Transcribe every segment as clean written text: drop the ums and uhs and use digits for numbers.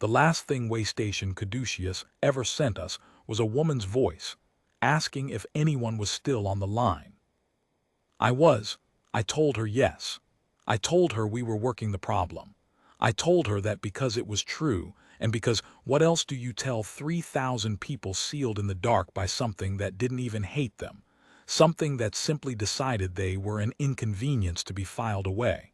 The last thing way station Caduceus ever sent us was a woman's voice, asking if anyone was still on the line. I was. I told her yes. I told her we were working the problem. I told her that because it was true, and because what else do you tell 3,000 people sealed in the dark by something that didn't even hate them, something that simply decided they were an inconvenience to be filed away?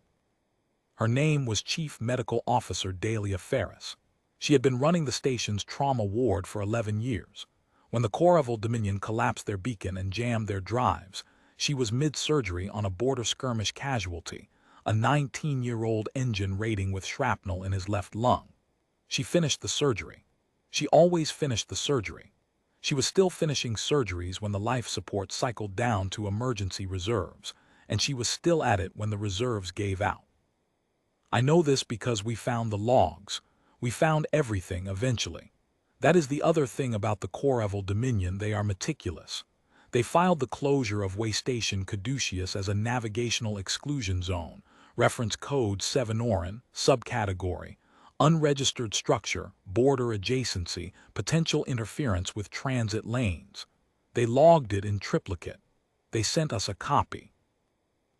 Her name was Chief Medical Officer Dahlia Ferris. She had been running the station's trauma ward for 11 years. When the Corrival Dominion collapsed their beacon and jammed their drives, she was mid-surgery on a border skirmish casualty, a 19-year-old engine raiding with shrapnel in his left lung. She finished the surgery. She always finished the surgery. She was still finishing surgeries when the life support cycled down to emergency reserves, and she was still at it when the reserves gave out. I know this because we found the logs. We found everything eventually. That is the other thing about the Corrival Dominion, they are meticulous. They filed the closure of way station Caduceus as a navigational exclusion zone, reference code 7 Orin, subcategory, unregistered structure, border adjacency, potential interference with transit lanes. They logged it in triplicate. They sent us a copy.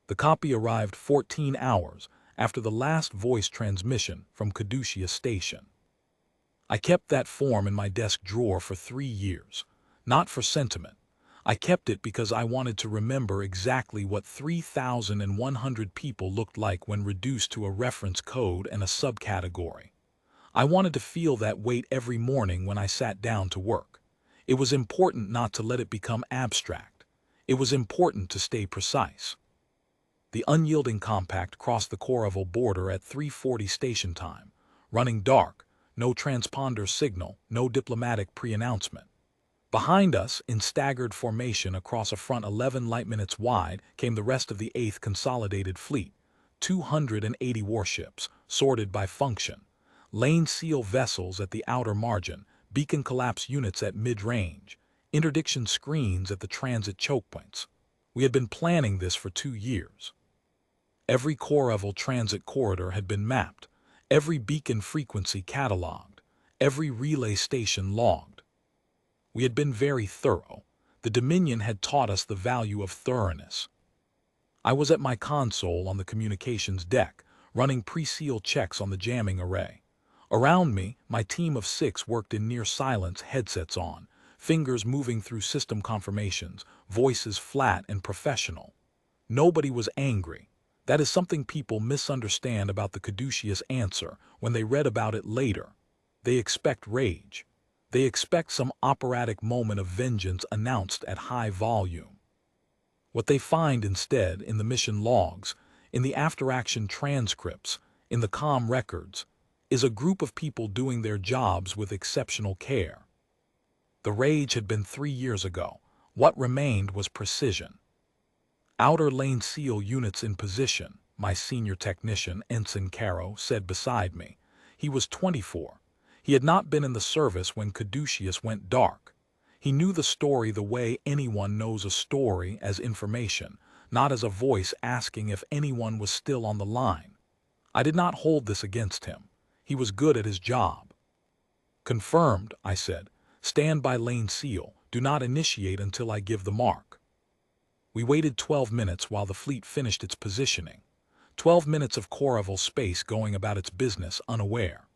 The copy arrived 14 hours after the last voice transmission from Caduceus Station. I kept that form in my desk drawer for 3 years, not for sentiment. I kept it because I wanted to remember exactly what 3,100 people looked like when reduced to a reference code and a subcategory. I wanted to feel that weight every morning when I sat down to work. It was important not to let it become abstract. It was important to stay precise. The unyielding compact crossed the Corrival border at 3:40 station time, running dark, no transponder signal, no diplomatic pre-announcement. Behind us, in staggered formation across a front 11 light minutes wide, came the rest of the 8th Consolidated Fleet, 280 warships, sorted by function, lane seal vessels at the outer margin, beacon collapse units at mid-range, interdiction screens at the transit choke points. We had been planning this for 2 years. Every Corrival transit corridor had been mapped, every beacon frequency cataloged, every relay station logged. We had been very thorough. The Dominion had taught us the value of thoroughness. I was at my console on the communications deck, running pre-seal checks on the jamming array. Around me, my team of 6 worked in near silence, headsets on, fingers moving through system confirmations, voices flat and professional. Nobody was angry. That is something people misunderstand about the Caduceus answer when they read about it later. They expect rage. They expect some operatic moment of vengeance announced at high volume. What they find instead in the mission logs, in the after-action transcripts, in the comm records, is a group of people doing their jobs with exceptional care. The rage had been 3 years ago. What remained was precision. Outer lane seal units in position, my senior technician, Ensign Caro, said beside me. He was 24. He had not been in the service when Caduceus went dark. He knew the story the way anyone knows a story, as information, not as a voice asking if anyone was still on the line. I did not hold this against him. He was good at his job. Confirmed, I said. Stand by lane seal. Do not initiate until I give the mark. We waited 12 minutes while the fleet finished its positioning. 12 minutes of Corrival space going about its business unaware.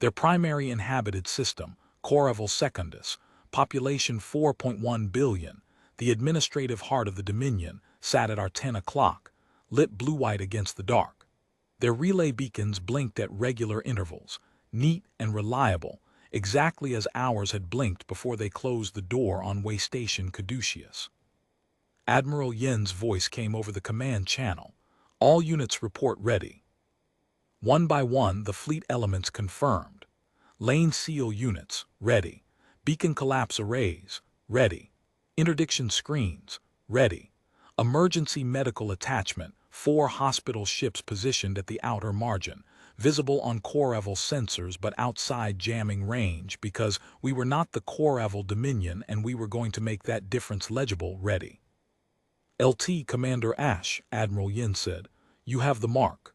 Their primary inhabited system, Corrival Secundus, population 4.1 billion, the administrative heart of the Dominion, sat at our 10 o'clock, lit blue-white against the dark. Their relay beacons blinked at regular intervals, neat and reliable, exactly as ours had blinked before they closed the door on way station Caduceus. Admiral Yen's voice came over the command channel. All units report ready. One by one, the fleet elements confirmed. Lane seal units, ready. Beacon collapse arrays, ready. Interdiction screens, ready. Emergency medical attachment, 4 hospital ships positioned at the outer margin, visible on Corrival sensors but outside jamming range because we were not the Corrival Dominion and we were going to make that difference legible, ready. LT Commander Ash, Admiral Yin said, you have the mark.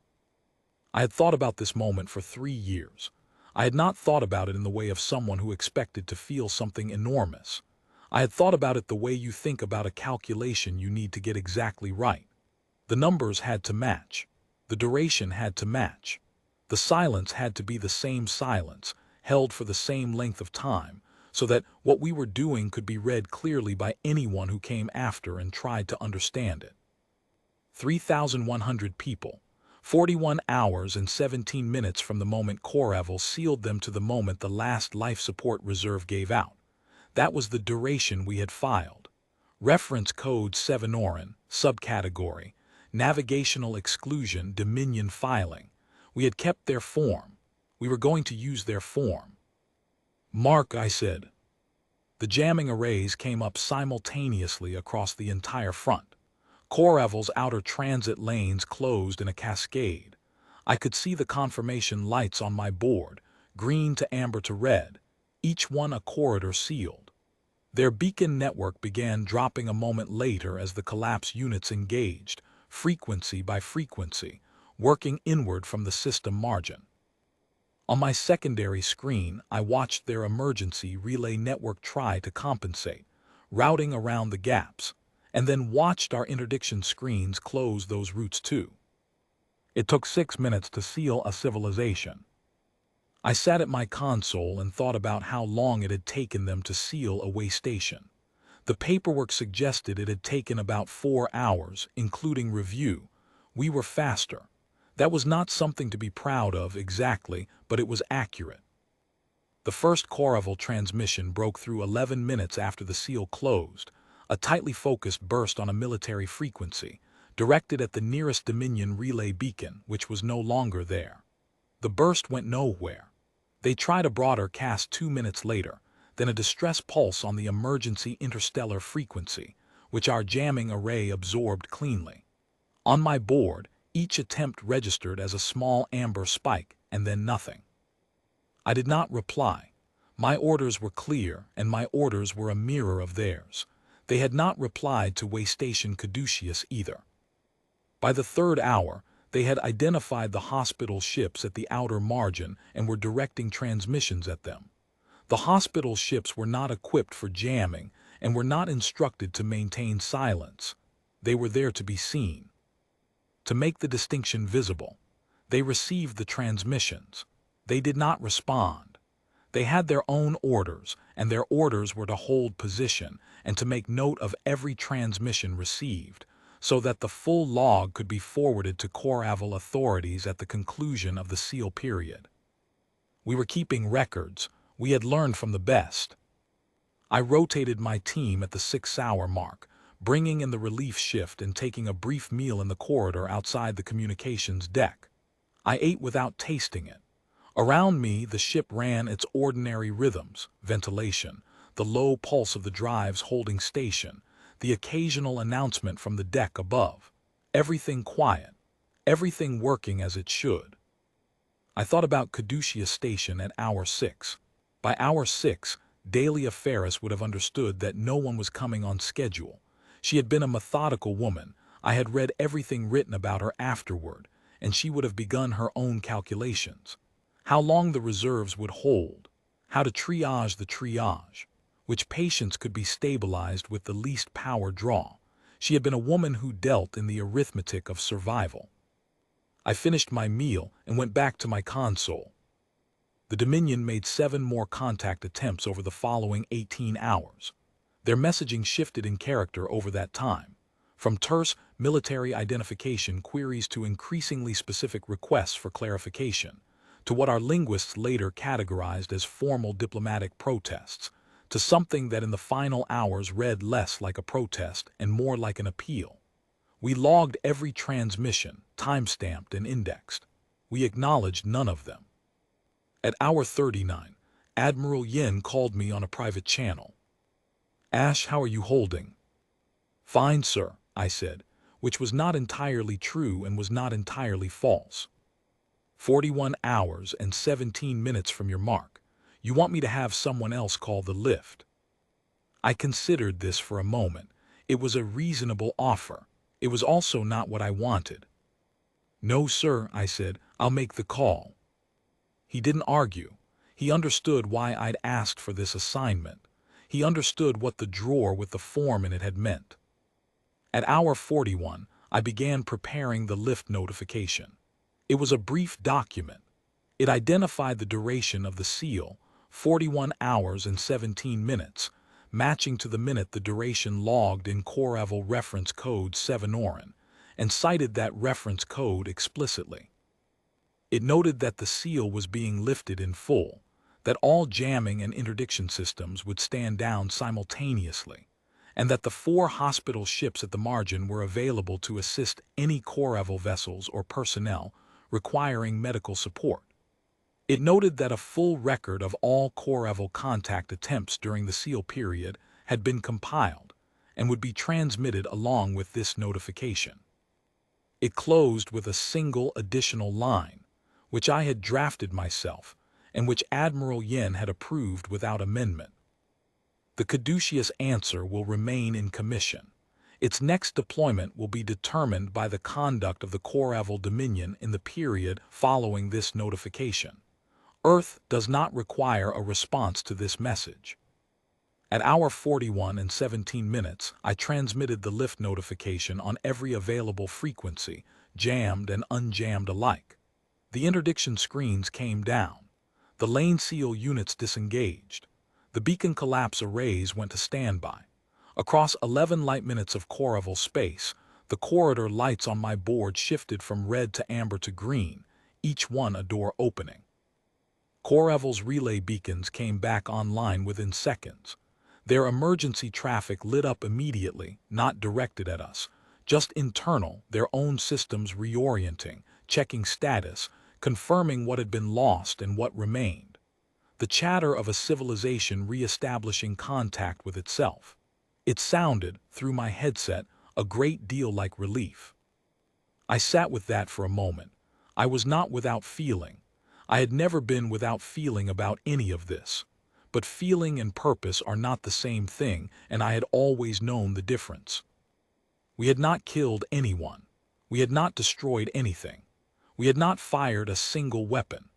I had thought about this moment for 3 years. I had not thought about it in the way of someone who expected to feel something enormous. I had thought about it the way you think about a calculation you need to get exactly right. The numbers had to match. The duration had to match. The silence had to be the same silence, held for the same length of time, so that what we were doing could be read clearly by anyone who came after and tried to understand it. 3,100 people, 41 hours and 17 minutes from the moment Corevel sealed them to the moment the last life support reserve gave out. That was the duration we had filed. Reference code 7 Orin, subcategory, navigational exclusion, Dominion filing. We had kept their form. We were going to use their form. Mark, I said. The jamming arrays came up simultaneously across the entire front. Corevel's outer transit lanes closed in a cascade. I could see the confirmation lights on my board, green to amber to red, each one a corridor sealed. Their beacon network began dropping a moment later as the collapse units engaged, frequency by frequency, working inward from the system margin. On my secondary screen, I watched their emergency relay network try to compensate, routing around the gaps, and then watched our interdiction screens close those routes too. It took 6 minutes to seal a civilization. I sat at my console and thought about how long it had taken them to seal a way station. The paperwork suggested it had taken about 4 hours, including review. We were faster. That was not something to be proud of exactly, but it was accurate. The first Corevel transmission broke through 11 minutes after the seal closed, a tightly focused burst on a military frequency, directed at the nearest Dominion relay beacon, which was no longer there. The burst went nowhere. They tried a broader cast 2 minutes later, then a distress pulse on the emergency interstellar frequency, which our jamming array absorbed cleanly. On my board, each attempt registered as a small amber spike, and then nothing. I did not reply. My orders were clear, and my orders were a mirror of theirs. They had not replied to Waystation Caduceus either. By the 3rd hour, they had identified the hospital ships at the outer margin and were directing transmissions at them. The hospital ships were not equipped for jamming and were not instructed to maintain silence. They were there to be seen. To make the distinction visible, they received the transmissions. They did not respond. They had their own orders, and their orders were to hold position and to make note of every transmission received, so that the full log could be forwarded to Corevel authorities at the conclusion of the seal period. We were keeping records. We had learned from the best. I rotated my team at the 6-hour mark, bringing in the relief shift and taking a brief meal in the corridor outside the communications deck. I ate without tasting it. Around me, the ship ran its ordinary rhythms, ventilation, the low pulse of the drives holding station, the occasional announcement from the deck above. Everything quiet, everything working as it should. I thought about Caduceus Station at hour 6. By hour 6, Dahlia Ferris would have understood that no one was coming on schedule. She had been a methodical woman. I had read everything written about her afterward, and she would have begun her own calculations. How long the reserves would hold, how to triage the triage, which patients could be stabilized with the least power draw. She had been a woman who dealt in the arithmetic of survival. I finished my meal and went back to my console. The Dominion made 7 more contact attempts over the following 18 hours. Their messaging shifted in character over that time, from terse military identification queries to increasingly specific requests for clarification, to what our linguists later categorized as formal diplomatic protests, to something that in the final hours read less like a protest and more like an appeal. We logged every transmission, time-stamped and indexed. We acknowledged none of them. At hour 39, Admiral Yin called me on a private channel. "Ash, how are you holding?" "Fine, sir," I said, which was not entirely true and was not entirely false. 41 hours and 17 minutes from your mark. You want me to have someone else call the lift?" I considered this for a moment. It was a reasonable offer. It was also not what I wanted. "No, sir," I said. "I'll make the call." He didn't argue. He understood why I'd asked for this assignment. He understood what the drawer with the form in it had meant. At hour 41, I began preparing the lift notification. It was a brief document. It identified the duration of the seal, 41 hours and 17 minutes, matching to the minute the duration logged in Corevel reference code 7 Orin, and cited that reference code explicitly. It noted that the seal was being lifted in full, that all jamming and interdiction systems would stand down simultaneously, and that the 4 hospital ships at the margin were available to assist any Corevel vessels or personnel requiring medical support. It noted that a full record of all Corevel contact attempts during the seal period had been compiled and would be transmitted along with this notification. It closed with a single additional line, which I had drafted myself and which Admiral Yin had approved without amendment. The Caduceus answer will remain in commission. Its next deployment will be determined by the conduct of the Corevel Dominion in the period following this notification. Earth does not require a response to this message. At hour 41 and 17 minutes, I transmitted the lift notification on every available frequency, jammed and unjammed alike. The interdiction screens came down. The lane seal units disengaged. The beacon collapse arrays went to standby. Across 11 light minutes of Corevel space, the corridor lights on my board shifted from red to amber to green, each one a door opening. Corevel's relay beacons came back online within seconds. Their emergency traffic lit up immediately, not directed at us, just internal, their own systems reorienting, checking status, confirming what had been lost and what remained. The chatter of a civilization re-establishing contact with itself. It sounded, through my headset, a great deal like relief. I sat with that for a moment. I was not without feeling. I had never been without feeling about any of this. But feeling and purpose are not the same thing, and I had always known the difference. We had not killed anyone. We had not destroyed anything. We had not fired a single weapon.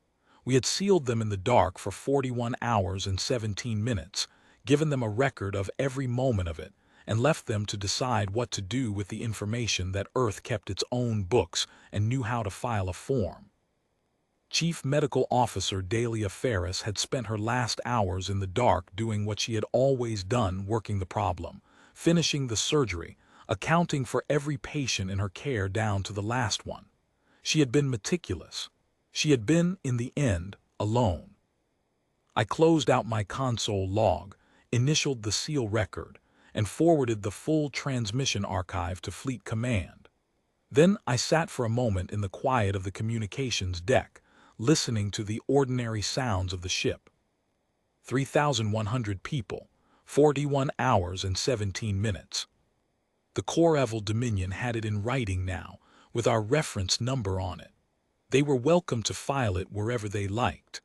We had sealed them in the dark for 41 hours and 17 minutes, given them a record of every moment of it, and left them to decide what to do with the information that Earth kept its own books and knew how to file a form. Chief Medical Officer Dahlia Ferris had spent her last hours in the dark doing what she had always done, working the problem, finishing the surgery, accounting for every patient in her care down to the last one. She had been meticulous. She had been, in the end, alone. I closed out my console log, initialed the seal record, and forwarded the full transmission archive to Fleet Command. Then I sat for a moment in the quiet of the communications deck, listening to the ordinary sounds of the ship. 3,100 people, 41 hours and 17 minutes. The Corevel Dominion had it in writing now, with our reference number on it. They were welcome to file it wherever they liked.